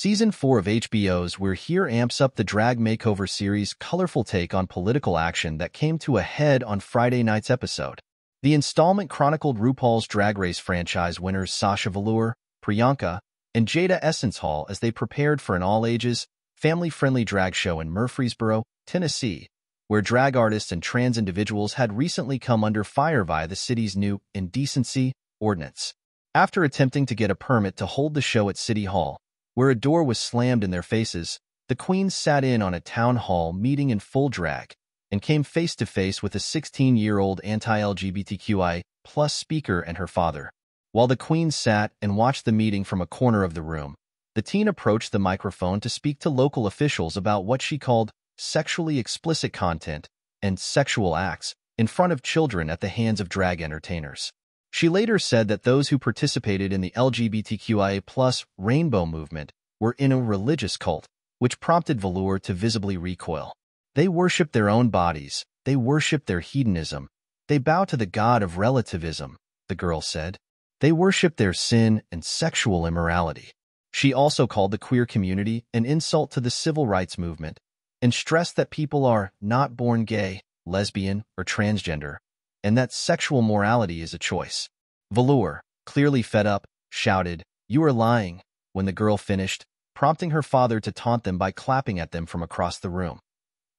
Season 4 of HBO's We're Here amps up the drag makeover series' colorful take on political action that came to a head on Friday night's episode. The installment chronicled RuPaul's Drag Race franchise winners Sasha Velour, Priyanka, and Jada Essence Hall as they prepared for an all-ages, family-friendly drag show in Murfreesboro, Tennessee, where drag artists and trans individuals had recently come under fire via the city's new indecency ordinance. After attempting to get a permit to hold the show at City Hall, where a door was slammed in their faces, the queens sat in on a town hall meeting in full drag and came face-to-face with a 16-year-old anti-LGBTQI+ speaker and her father. While the queens sat and watched the meeting from a corner of the room, the teen approached the microphone to speak to local officials about what she called sexually explicit content and sexual acts in front of children at the hands of drag entertainers. She later said that those who participated in the LGBTQIA+ rainbow movement were in a religious cult, which prompted Velour to visibly recoil. They worship their own bodies, they worship their hedonism, they bow to the god of relativism, the girl said. They worship their sin and sexual immorality. She also called the queer community an insult to the civil rights movement and stressed that people are not born gay, lesbian, or transgender, and that sexual morality is a choice. Velour, clearly fed up, shouted, "You are lying," when the girl finished, prompting her father to taunt them by clapping at them from across the room.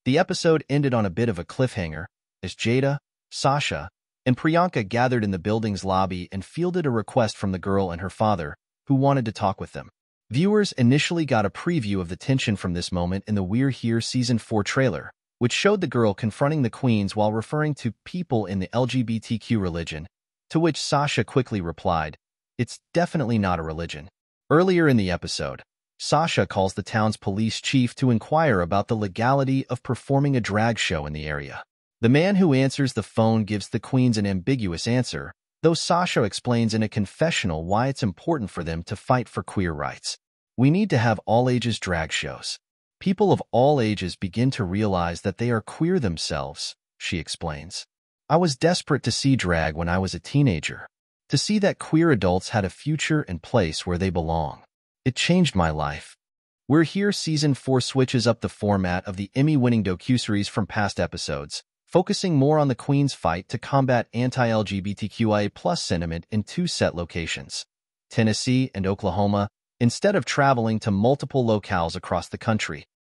The episode ended on a bit of a cliffhanger, as Jada, Sasha, and Priyanka gathered in the building's lobby and fielded a request from the girl and her father, who wanted to talk with them. Viewers initially got a preview of the tension from this moment in the We're Here Season 4 trailer, which showed the girl confronting the queens while referring to people in the LGBTQ religion, to which Sasha quickly replied, "It's definitely not a religion." Earlier in the episode, Sasha calls the town's police chief to inquire about the legality of performing a drag show in the area. The man who answers the phone gives the queens an ambiguous answer, though Sasha explains in a confessional why it's important for them to fight for queer rights. "We need to have all-ages drag shows. People of all ages begin to realize that they are queer themselves," she explains. "I was desperate to see drag when I was a teenager, to see that queer adults had a future and place where they belong. It changed my life." We're Here Season 4 switches up the format of the Emmy-winning docuseries from past episodes, focusing more on the queens' fight to combat anti-LGBTQIA+ sentiment in two set locations, Tennessee and Oklahoma, instead of traveling to multiple locales across the country.